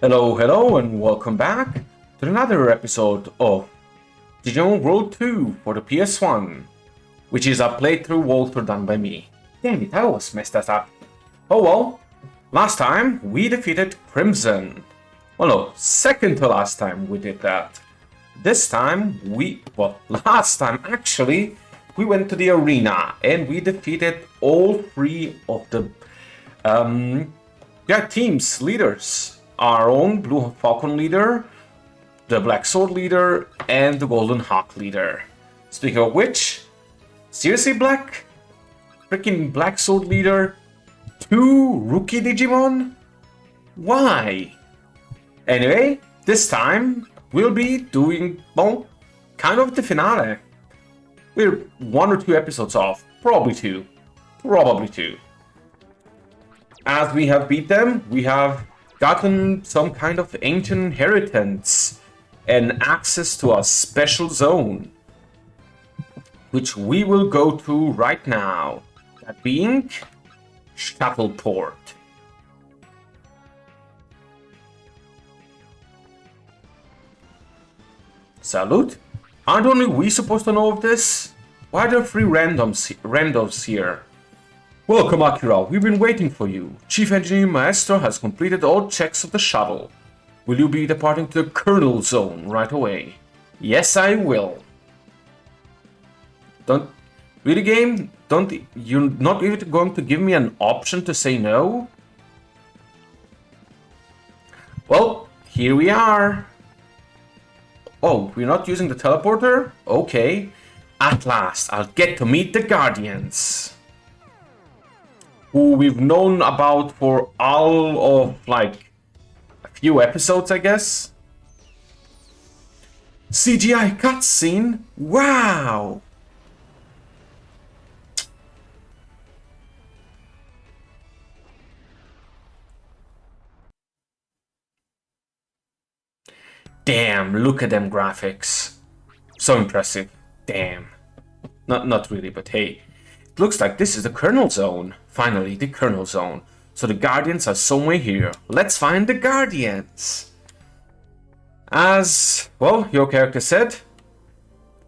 Hello, hello, and welcome back to another episode of Digimon World 2 for the PS1, which is a playthrough walkthrough done by me. Damn it, I always messed that up. Oh well, last time we defeated Crimson. Well, no, second to last time we did that. This time last time actually, we went to the arena and we defeated all three of the team's leaders. Our own Blue Falcon leader, the Black Sword leader, and the Golden Hawk leader. Speaking of which, seriously, freaking Black Sword leader? 2 rookie Digimon? Why? Anyway, this time we'll be doing, well, kind of the finale. We're 1 or 2 episodes off. Probably two. As we have beat them, we have gotten some kind of ancient inheritance and access to a special zone, which we will go to right now, that being Shuttleport. Salute? Aren't only we supposed to know of this? Why are there 3 randos here? Welcome, Akira. We've been waiting for you. Chief Engineer Maestro has completed all checks of the shuttle. Will you be departing to the Kernel Zone right away? Yes, I will. Really, game? You're not even going to give me an option to say no? Well, here we are. Oh, we're not using the teleporter? Okay. At last, I'll get to meet the Guardians, who we've known about for all of, like, a few episodes, I guess. CGI cutscene? Wow! Damn, look at them graphics. So impressive. Damn. Not really, but hey. It looks like this is the Kernel Zone. Finally, the Kernel Zone. So the Guardians are somewhere here. Let's find the Guardians. As, well, your character said,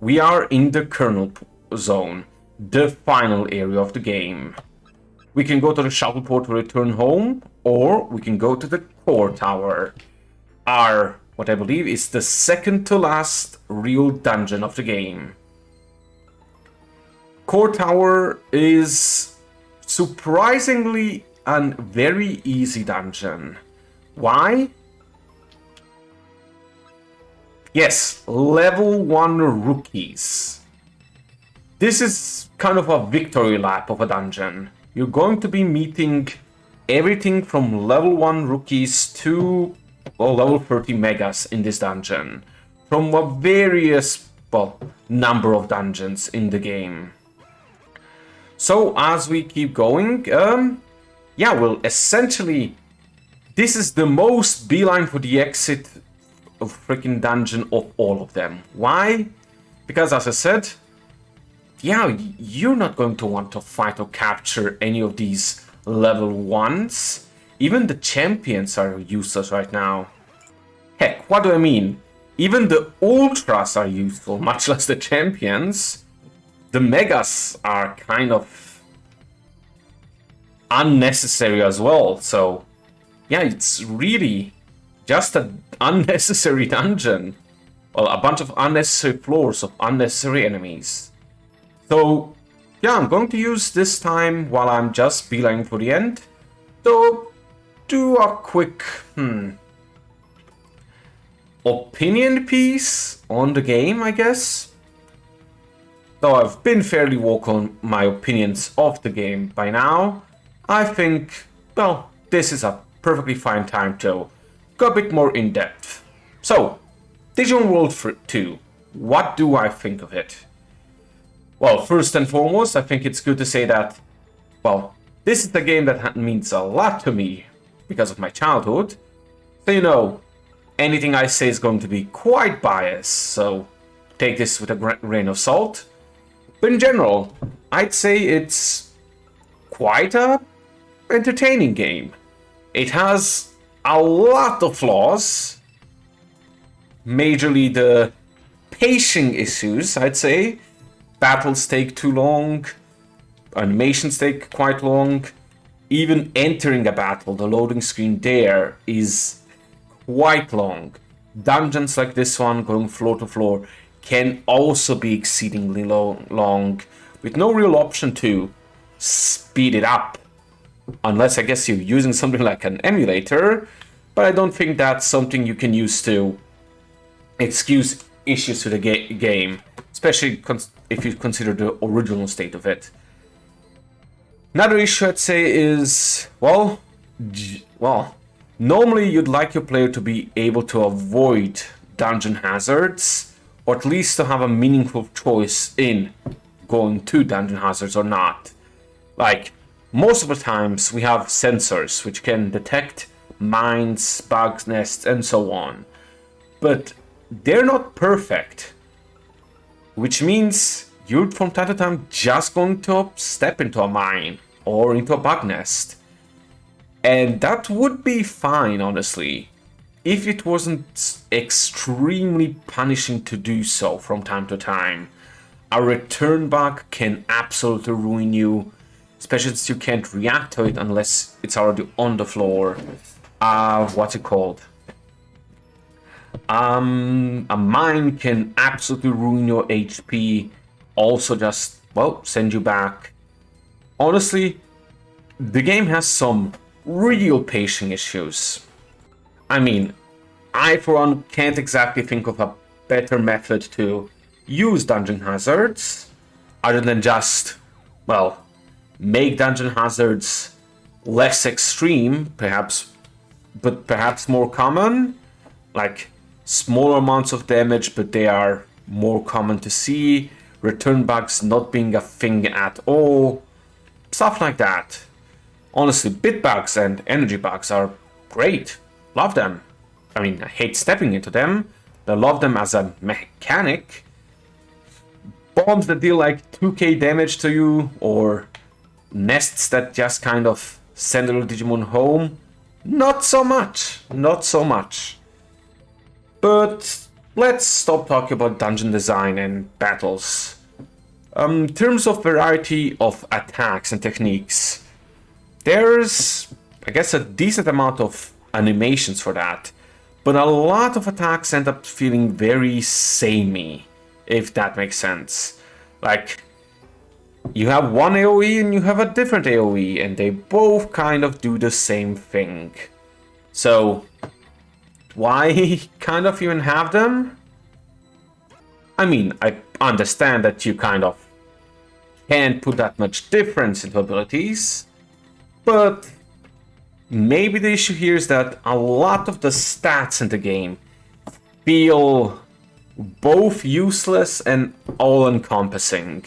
we are in the Kernel Zone, the final area of the game. We can go to the Shuttleport to return home, or we can go to the Core Tower. What I believe is the second to last real dungeon of the game. Core Tower is surprisingly a very easy dungeon. Why? Yes, level 1 rookies. This is kind of a victory lap of a dungeon. You're going to be meeting everything from level 1 rookies to, well, level 30 megas in this dungeon. From a various, well, number of dungeons in the game. So, as we keep going, well, essentially, this is the most beeline for the exit of freaking dungeon of all of them. Why? Because, as I said, yeah, you're not going to want to fight or capture any of these level 1s. Even the champions are useless right now. Heck, what do I mean? Even the ultras are useful, much less the champions. The megas are kind of unnecessary as well, so yeah, it's really just an unnecessary dungeon. Well, a bunch of unnecessary floors of unnecessary enemies. So yeah, I'm going to use this time while I'm just beelining for the end to do a quick opinion piece on the game, I guess. Though I've been fairly vocal on my opinions of the game by now, I think, well, this is a perfectly fine time to go a bit more in depth. So, Digimon World 2, what do I think of it? Well, first and foremost, I think it's good to say that, well, this is the game that means a lot to me because of my childhood. So, you know, anything I say is going to be quite biased, so take this with a grain of salt. But in general, I'd say it's quite a entertaining game. It has a lot of flaws. Majorly the pacing issues, I'd say. Battles take too long. Animations take quite long. Even entering a battle, the loading screen there is quite long. Dungeons like this one, going floor to floor, can also be exceedingly long, with no real option to speed it up. Unless, I guess, you're using something like an emulator, but I don't think that's something you can use to excuse issues to the game, especially if you consider the original state of it. Another issue I'd say is, well, normally you'd like your player to be able to avoid dungeon hazards, or at least to have a meaningful choice in going to dungeon hazards or not. Like, most of the times we have sensors which can detect mines, bugs, nests, and so on. But they're not perfect, which means you're from time to time just going to step into a mine or into a bug nest. And that would be fine, honestly, if it wasn't extremely punishing to do so from time to time. A return bug can absolutely ruin you, especially since you can't react to it unless it's already on the floor. What's it called? A mine can absolutely ruin your HP. Also just, well, send you back. Honestly, the game has some real pacing issues. I mean, I for one can't exactly think of a better method to use dungeon hazards other than just, well, make dungeon hazards less extreme, perhaps, but perhaps more common. Like, smaller amounts of damage, but they are more common to see. Return bugs not being a thing at all. Stuff like that. Honestly, bit bugs and energy bugs are great. Love them. I mean, I hate stepping into them, but I love them as a mechanic. Bombs that deal like 2k damage to you, or nests that just kind of send a little Digimon home. Not so much. Not so much. But let's stop talking about dungeon design and battles. In terms of variety of attacks and techniques, there's, I guess, a decent amount of animations for that, but a lot of attacks end up feeling very samey, if that makes sense. Like, you have one AoE and you have a different AoE, and they both kind of do the same thing. So, why kind of even have them? I mean, I understand that you kind of can't put that much difference into abilities, but maybe the issue here is that a lot of the stats in the game feel both useless and all-encompassing.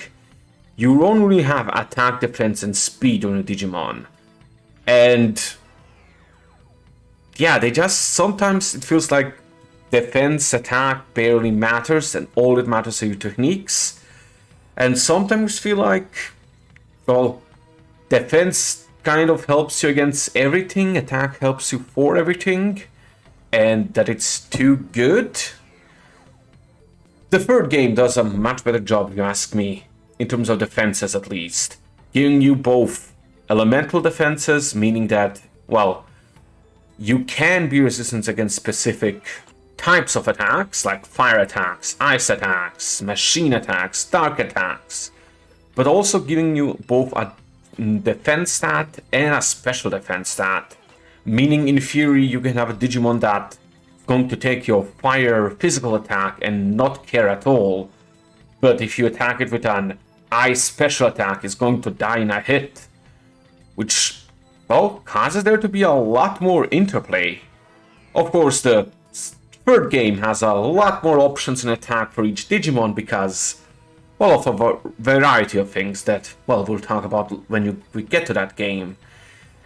You only really have attack, defense, and speed on a Digimon. And yeah, they just, sometimes it feels like defense, attack barely matters, and all that matters are your techniques. And sometimes feel like, well, defense kind of helps you against everything, attack helps you for everything, and that it's too good. The third game does a much better job, if you ask me, in terms of defenses at least. Giving you both elemental defenses, meaning that, well, you can be resistant against specific types of attacks, like fire attacks, ice attacks, machine attacks, dark attacks, but also giving you both a defense stat and a special defense stat. Meaning, in theory, you can have a Digimon that's going to take your fire physical attack and not care at all, but if you attack it with an ice special attack, it's going to die in a hit, which, well, causes there to be a lot more interplay. Of course, the third game has a lot more options in attack for each Digimon because, well, of a variety of things that, well, we'll talk about when we get to that game.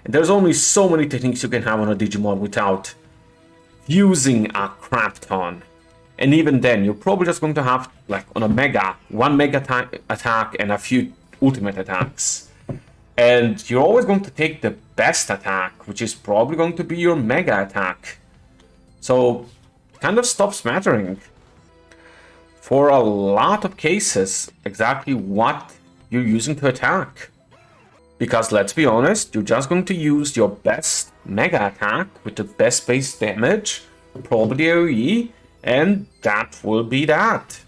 And there's only so many techniques you can have on a Digimon without using a crap ton. And even then, you're probably just going to have, like, on a Mega, one Mega attack and a few ultimate attacks. And you're always going to take the best attack, which is probably going to be your mega attack. So it kind of stops mattering for a lot of cases exactly what you're using to attack. Because let's be honest, you're just going to use your best mega attack with the best base damage, probably AoE, and that will be that.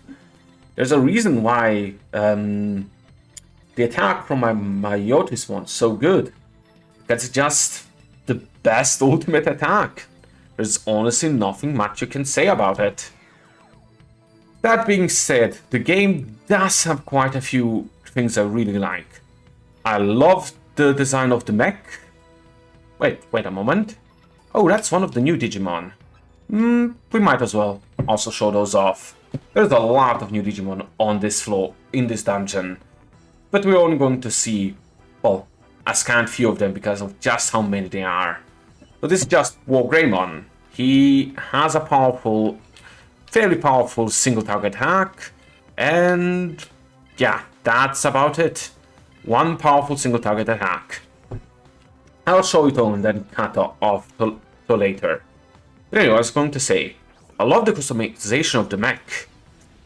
There's a reason why the attack from my Yotis one's so good. That's just the best ultimate attack. There's honestly nothing much you can say about it. That being said, the game does have quite a few things I really like. I love the design of the mech. Wait a moment. Oh, that's one of the new Digimon. We might as well also show those off. There's a lot of new Digimon on this floor, in this dungeon. But we're only going to see, well, a scant few of them because of just how many there are. So this is just Quagmorn. He has a fairly powerful single target hack, and yeah, that's about it. One powerful single target attack. I'll show it all and then cut off to later. But anyway, I was going to say, I love the customization of the mech.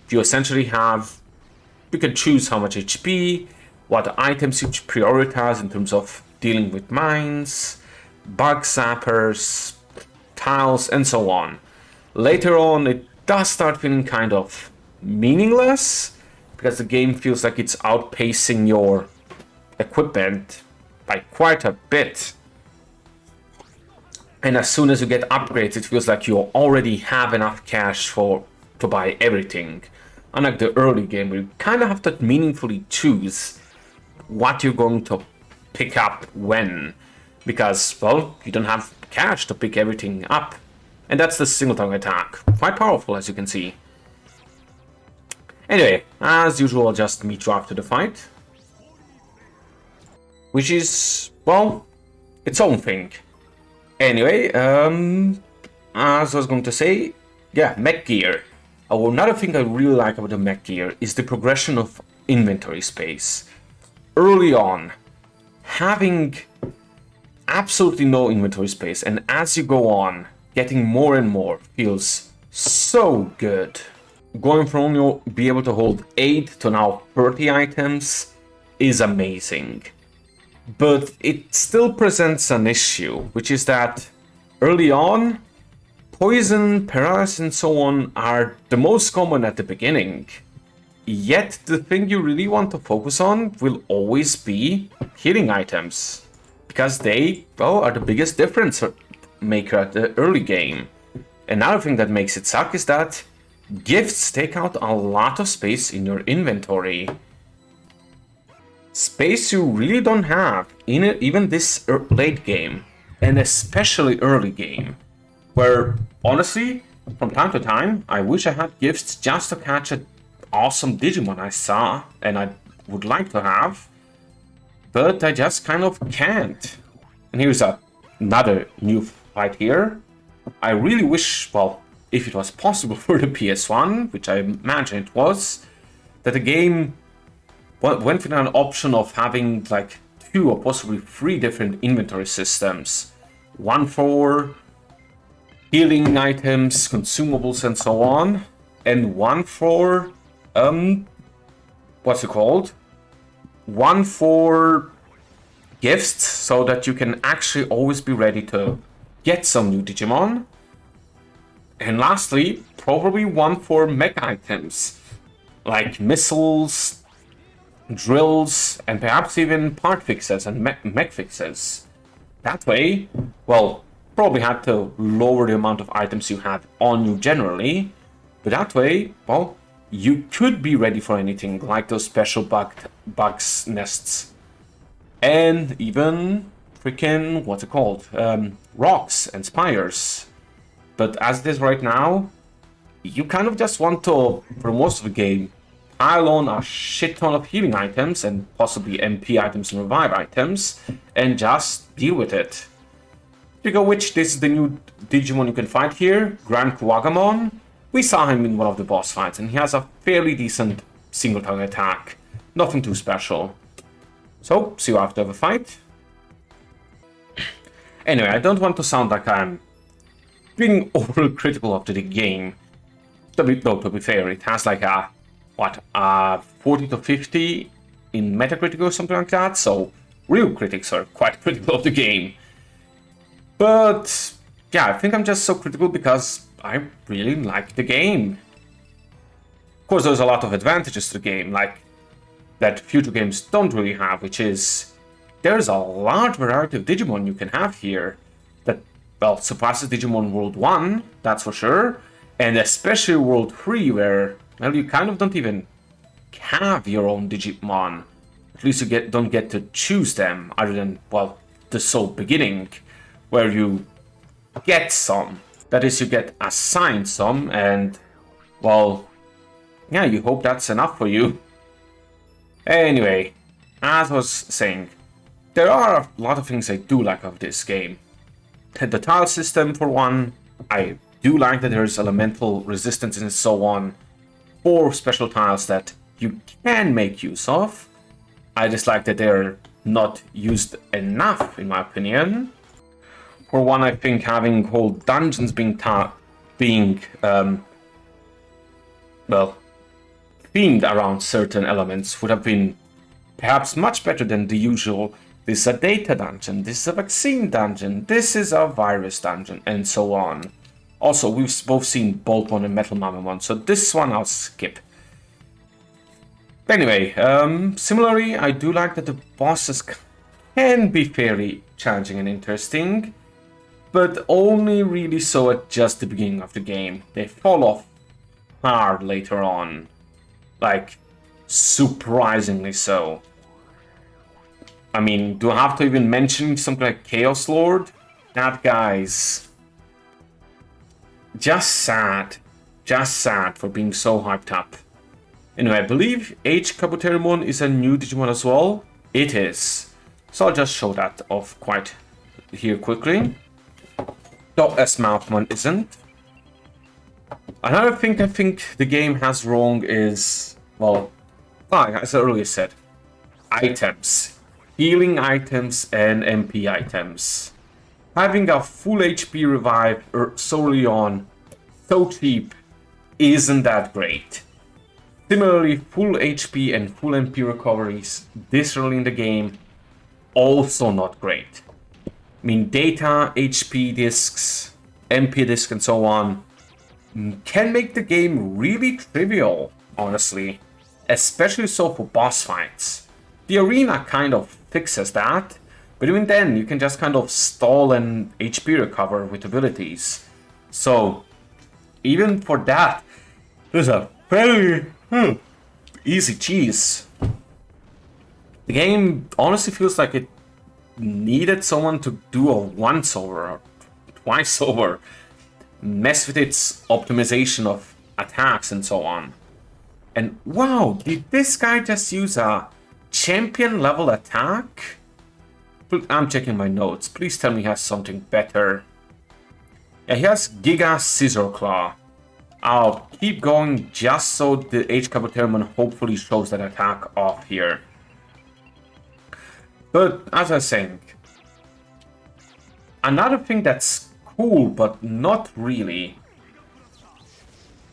You essentially you can choose how much HP, what items you prioritize in terms of dealing with mines, bug zappers, tiles, and so on. Later on, it does start feeling kind of meaningless, because the game feels like it's outpacing your equipment by quite a bit. And as soon as you get upgrades, it feels like you already have enough cash to buy everything. Unlike the early game, where you kind of have to meaningfully choose what you're going to pick up when. Because, well, you don't have cash to pick everything up. And that's the single target attack. Quite powerful, as you can see. Anyway, as usual, I'll just meet you after the fight. Which is, well, its own thing. Anyway, as I was going to say, yeah, mech gear. Another thing I really like about the mech gear is the progression of inventory space. Early on, having absolutely no inventory space, and as you go on, getting more and more feels so good. Going from only be able to hold 8 to now 30 items is amazing. But it still presents an issue, which is that early on, poison, paralysis, and so on are the most common at the beginning. Yet the thing you really want to focus on will always be healing items, because they, well, are the biggest difference maker at the early game. Another thing that makes it suck is that gifts take out a lot of space in your inventory. Space you really don't have in even this late game, and especially early game, where honestly, from time to time, I wish I had gifts just to catch an awesome Digimon I saw and I would like to have, but I just kind of can't. And here's another new fight here. I really wish, well, if it was possible for the PS1, which I imagine it was, that the game went with an option of having like 2 or possibly 3 different inventory systems. One for healing items, consumables, and so on, and one for what's it called? One for gifts, so that you can actually always be ready to get some new Digimon. And lastly, probably one for mech items, like missiles, drills, and perhaps even part fixes and mech fixes. That way, well, probably had to lower the amount of items you had on you generally, but that way, well, you could be ready for anything, like those special bugs nests. And even freaking, what's it called? Rocks and spires. But as it is right now, you kind of just want to, for most of the game, pile on a shit ton of healing items and possibly MP items and revive items, and just deal with it. Speaking of which, this is the new Digimon you can fight here, Grand Quagmorn. We saw him in one of the boss fights, and he has a fairly decent single target attack. Nothing too special. So, see you after the fight. Anyway, I don't want to sound like I'm being overcritical of the game. To be fair, it has like a, 40 to 50 in Metacritic or something like that, so real critics are quite critical of the game. But yeah, I think I'm just so critical because I really like the game. Of course, there's a lot of advantages to the game, like that future games don't really have, which is there's a large variety of Digimon you can have here that, well, surpasses Digimon World 1, that's for sure, and especially World 3, where, well, you kind of don't even have your own Digimon. At least you don't get to choose them, other than, well, the sole beginning, where you get some. That is, you get assigned some, and, well, yeah, you hope that's enough for you. Anyway, as I was saying, there are a lot of things I do like of this game. The tile system, for one, I do like that there's elemental resistance and so on for special tiles that you can make use of. I just like that they're not used enough, in my opinion. For one, I think having whole dungeons being well, themed around certain elements would have been perhaps much better than the usual. This is a data dungeon, this is a vaccine dungeon, this is a virus dungeon, and so on. Also, we've both seen Boltmon and Metal Mamamon, so this one I'll skip. Anyway, similarly, I do like that the bosses can be fairly challenging and interesting, but only really so at just the beginning of the game. They fall off hard later on. Like, surprisingly so. I mean, do I have to even mention something like Chaos Lord? That guy's just sad. Just sad for being so hyped up. Anyway, I believe H. Kabuterimon is a new Digimon as well. It is. So I'll just show that off quite here quickly. Though S. Mouthman isn't. Another thing I think the game has wrong is, well, like as I earlier said, items. Healing items and MP items. Having a full HP revive so early on, so cheap, isn't that great. Similarly, full HP and full MP recoveries this early in the game, also not great. I mean, data, HP discs, MP discs and so on can make the game really trivial, honestly. Especially so for boss fights. The arena kind of fixes that, but even then you can just kind of stall and HP recover with abilities. So, even for that, there's a very easy cheese. The game honestly feels like it needed someone to do a once over or twice over, mess with its optimization of attacks and so on. And wow, did this guy just use a champion level attack? I'm checking my notes. Please tell me he has something better. Yeah, he has Giga Scissor Claw. I'll keep going just so the H. Kabuterimon hopefully shows that attack off here. But as I was saying, another thing that's cool but not really.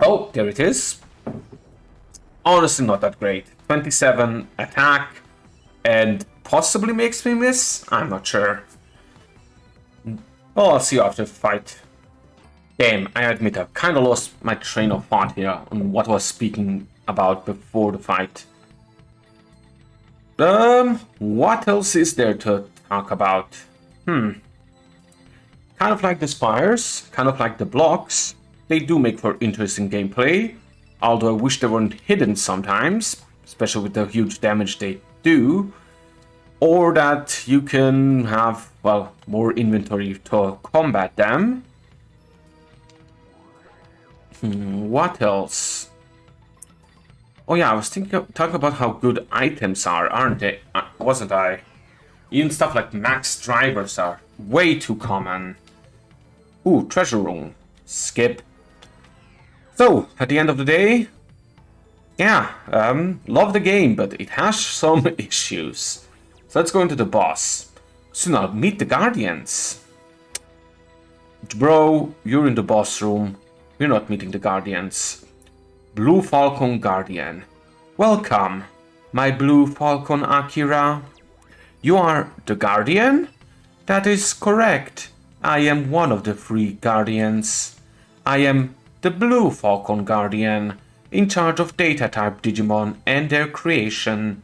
Oh, there it is. Honestly not that great. 27 attack and possibly makes me miss? I'm not sure. Oh, I'll see you after the fight. Damn, I admit I kind of lost my train of thought here on what I was speaking about before the fight. What else is there to talk about? Kind of like the spires, kind of like the blocks. They do make for interesting gameplay, although I wish they weren't hidden sometimes, especially with the huge damage they do. Or that you can have, well, more inventory to combat them. What else? Oh yeah, I was talking about how good items are, aren't they? Wasn't I? Even stuff like max drivers are way too common. Ooh, treasure room. Skip. So, at the end of the day, yeah, love the game, but it has some issues. So let's go into the boss. So now, meet the Guardians. Bro, you're in the boss room. We're not meeting the Guardians. Blue Falcon Guardian. Welcome, my Blue Falcon Akira. You are the Guardian? That is correct. I am one of the 3 Guardians. I am the Blue Falcon Guardian, in charge of data-type Digimon and their creation.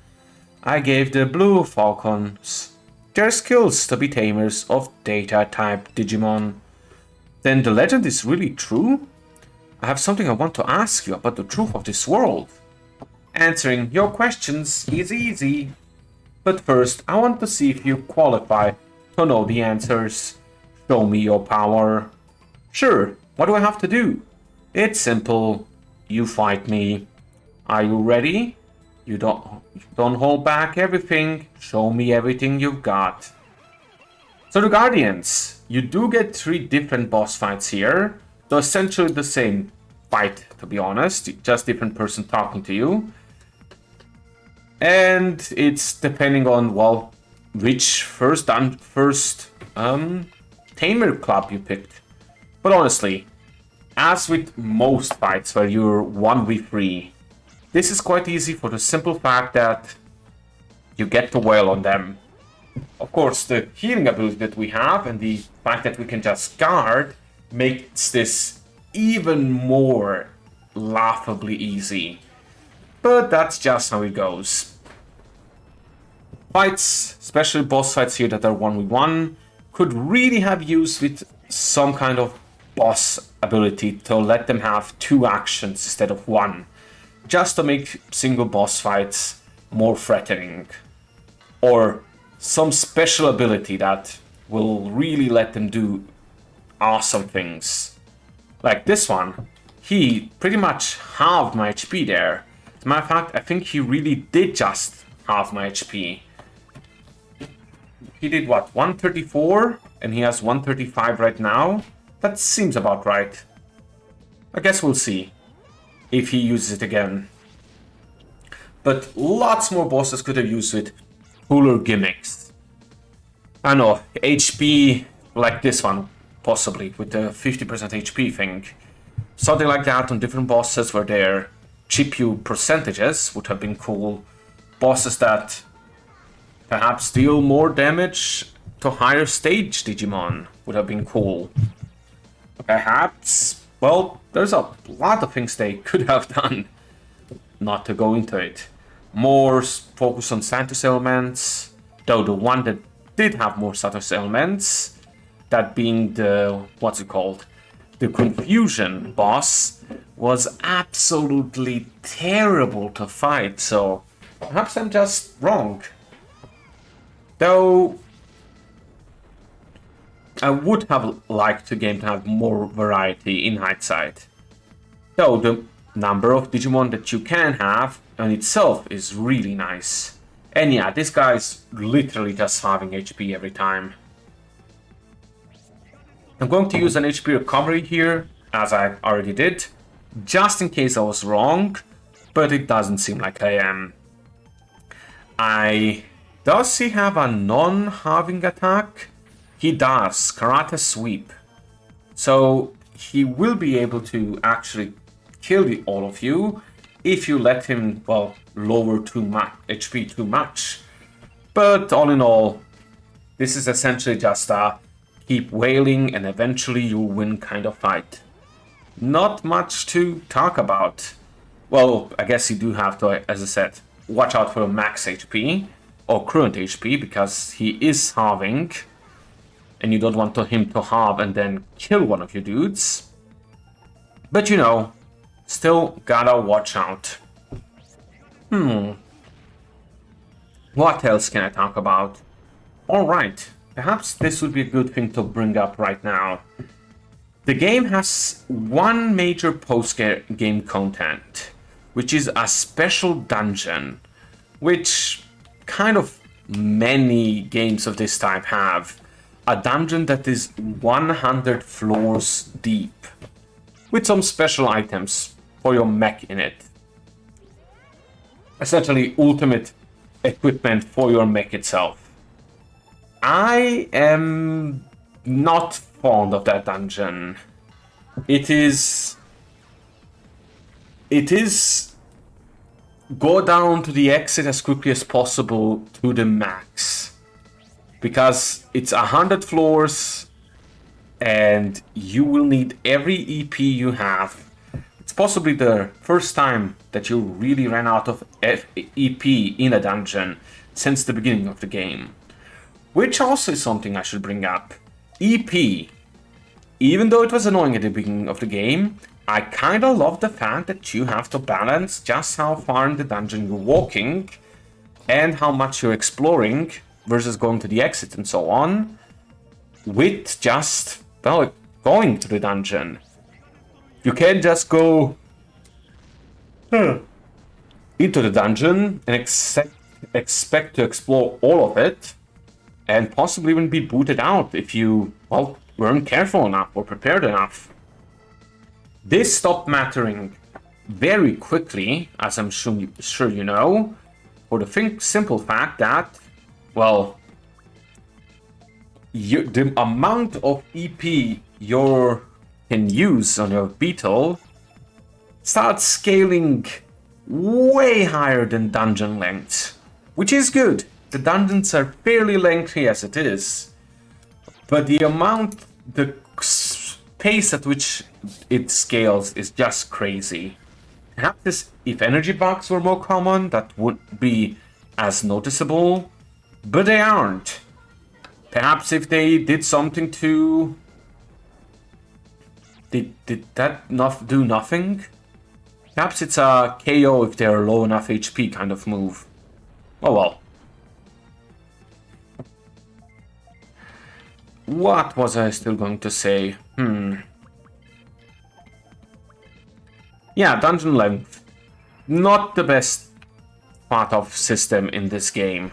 I gave the Blue Falcons their skills to be tamers of data-type Digimon. Then the legend is really true? I have something I want to ask you about the truth of this world. Answering your questions is easy. But first, I want to see if you qualify to know the answers. Show me your power. Sure, what do I have to do? It's simple. You fight me. Are you ready? You don't hold back everything. Show me everything you've got. So the Guardians, you do get 3 different boss fights here. So essentially the same fight, to be honest. Just different person talking to you. And it's depending on, well, which first tamer club you picked. But honestly, as with most fights where you're 1v3, this is quite easy for the simple fact that you get to wail on them. Of course, the healing ability that we have and the fact that we can just guard makes this even more laughably easy. But that's just how it goes. Fights, especially boss fights here that are 1v1, could really have used with some kind of boss ability to let them have 2 actions instead of 1. Just to make single boss fights more threatening. Or some special ability that will really let them do awesome things. Like this one. He pretty much halved my HP there. As a matter of fact, I think he really did just halve my HP. He did what, 134? And he has 135 right now? That seems about right. I guess we'll see if he uses it again. But lots more bosses could have used it. Cooler gimmicks. I know, HP like this one, possibly, with the 50% HP thing. Something like that on different bosses where their chip you percentages would have been cool. Bosses that perhaps deal more damage to higher stage Digimon would have been cool. Perhaps, well, there's a lot of things they could have done. Not to go into it. More focus on status elements, though the one that did have more status elements, that being the, what's it called? The Confusion boss, was absolutely terrible to fight, so perhaps I'm just wrong. Though I would have liked the game to have more variety in hindsight. Though the number of Digimon that you can have in itself is really nice. And yeah, this guy's literally just having HP every time. I'm going to use an HP recovery here, as I already did, just in case I was wrong, but it doesn't seem like I am. Does he have a non-halving attack? He does, Karate Sweep. So he will be able to actually kill all of you if you let him, well, lower HP too much. But all in all, this is essentially just a keep wailing and eventually you'll win kind of fight. Not much to talk about. Well, I guess you do have to, as I said, watch out for max HP or current HP because he is halving. And you don't want him to halve and then kill one of your dudes. But you know, still gotta watch out. What else can I talk about? Alright, perhaps this would be a good thing to bring up right now. The game has one major post-game content, which is a special dungeon, which kind of many games of this type have. A dungeon that is 100 floors deep, with some special items for your mech in it. Essentially ultimate equipment for your mech itself. I am not fond of that dungeon. It is go down to the exit as quickly as possible to the max, because it's 100 floors and you will need every EP you have. It's possibly the first time that you really ran out of EP in a dungeon since the beginning of the game. Which also is something I should bring up. EP, even though it was annoying at the beginning of the game, I kinda love the fact that you have to balance just how far in the dungeon you're walking and how much you're exploring versus going to the exit and so on, with just, well, going to the dungeon. You can't just go into the dungeon and expect to explore all of it, and possibly even be booted out if you, well, weren't careful enough or prepared enough. This stopped mattering very quickly, as I'm sure you know, for the simple fact that, well, the amount of EP you can use on your beetle starts scaling way higher than dungeon lengths, which is good. The dungeons are fairly lengthy as it is, but the pace at which it scales is just crazy. Perhaps if energy bugs were more common, that would be as noticeable, but they aren't. Perhaps if they did something to... Did that not do nothing? Perhaps it's a KO if they're low enough HP kind of move. Oh well. What was I still going to say? Yeah, dungeon length. Not the best part of system in this game.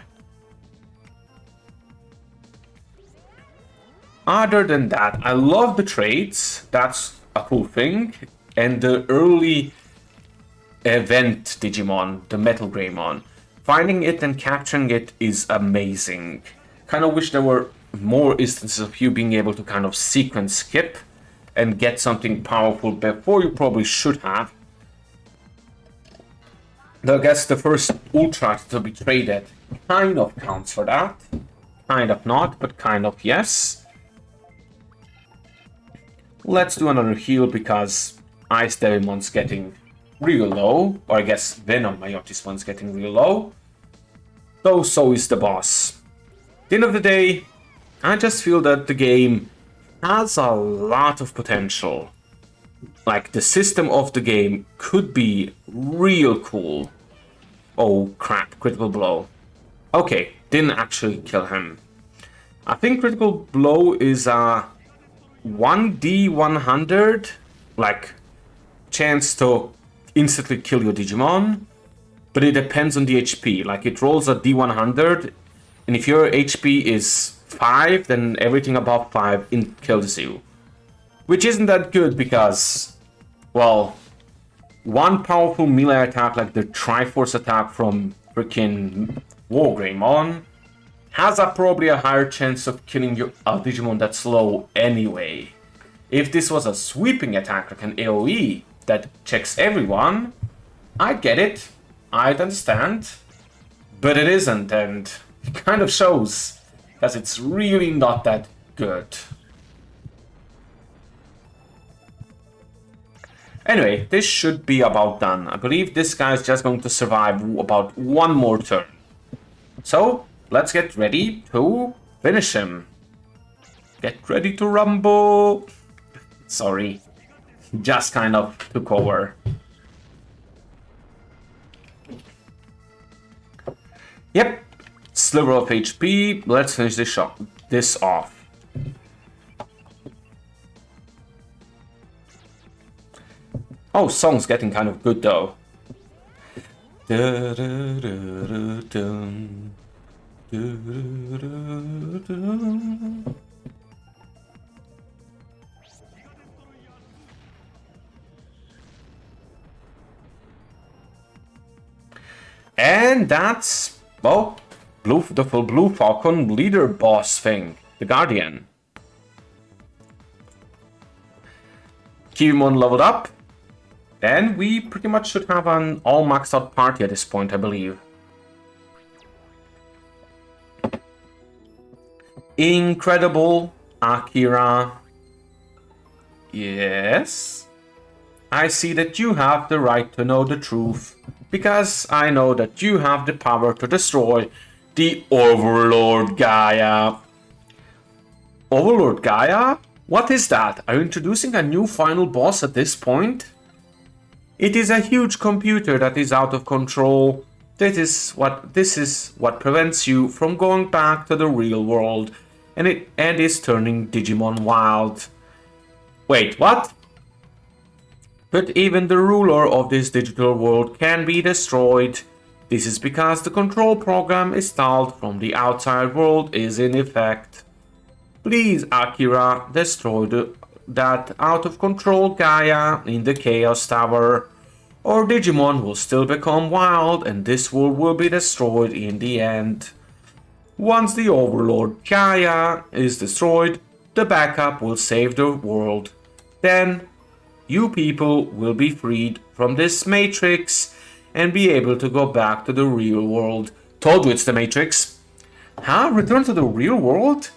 Other than that, I love the trades. That's a cool thing. And the early event Digimon, the Metal Greymon. Finding it and capturing it is amazing. Kind of wish there were more instances of you being able to kind of sequence skip and get something powerful before you probably should have. I guess the first Ultra to be traded kind of counts for that. Kind of not, but kind of yes. Let's do another heal because Ice Devilmon's getting real low. Or I guess Venom Myotis one's getting real low. Though so is the boss. At the end of the day, I just feel that the game has a lot of potential. Like, the system of the game could be real cool. Oh crap, critical blow. Okay, didn't actually kill him. I think critical blow is a 1d100, like, chance to instantly kill your Digimon, but it depends on the HP. Like, it rolls a d100, and if your HP is 5, then everything above 5 kills you. Which isn't that good because, well, one powerful melee attack like the Triforce attack from freaking Wargreymon has probably a higher chance of killing a Digimon that's low anyway. If this was a sweeping attack like an AoE that checks everyone, I'd get it, I'd understand, but it isn't, and it kind of shows, because it's really not that good. Anyway, this should be about done. I believe this guy's just going to survive about one more turn. So, let's get ready to finish him. Get ready to rumble. Sorry, just kind of took over. Yep, sliver of HP. Let's finish this off. Oh, song's getting kind of good though. And that's well, the full Blue Falcon leader boss thing, the Guardian. Kiwimon leveled up, and we pretty much should have an all maxed out party at this point, I believe. Incredible, Akira. Yes? I see that you have the right to know the truth, because I know that you have the power to destroy the Overlord Gaia. Overlord Gaia? What is that? Are you introducing a new final boss at this point? It is a huge computer that is out of control. This is what prevents you from going back to the real world, and is turning Digimon wild. Wait, what? But even the ruler of this digital world can be destroyed. This is because the control program installed from the outside world is in effect. Please, Akira, destroy that out-of-control Gaia in the Chaos Tower, or Digimon will still become wild and this world will be destroyed in the end. Once the Overlord Gaia is destroyed, the backup will save the world. Then, you people will be freed from this matrix and be able to go back to the real world. Told you it's the Matrix. Huh? Return to the real world?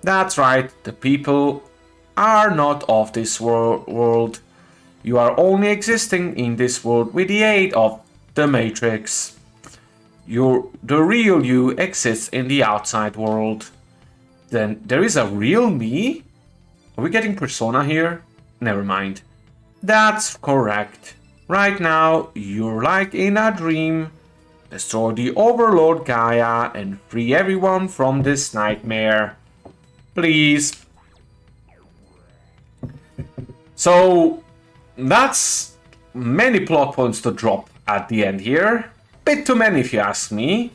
That's right, the people are not of this world. You are only existing in this world with the aid of the Matrix. The real you exists in the outside world. Then there is a real me? Are we getting Persona here? Never mind. That's correct. Right now, you're like in a dream. Destroy the Overlord Gaia and free everyone from this nightmare. Please. So, that's many plot points to drop at the end here. Bit too many if you ask me.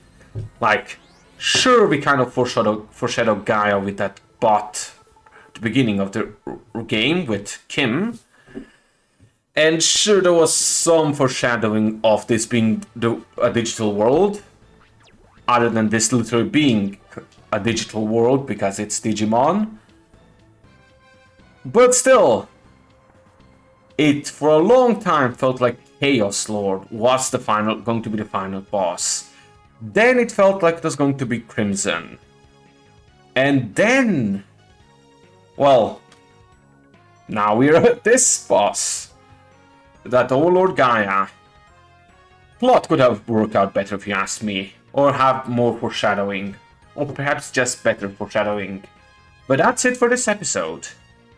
Like, sure we kind of foreshadow Gaia with that bot at the beginning of the game with Kim. And sure there was some foreshadowing of this being a digital world. Other than this literally being a digital world because it's Digimon. But still, it for a long time felt like Chaos Lord was going to be the final boss. Then it felt like it was going to be Crimson. And then, well, now we're at this boss. That Overlord Gaia. Plot could have worked out better if you ask me. Or have more foreshadowing. Or perhaps just better foreshadowing. But that's it for this episode.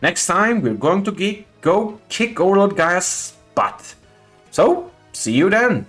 Next time we're going to go kick Overlord Gaia's butt. So, see you then!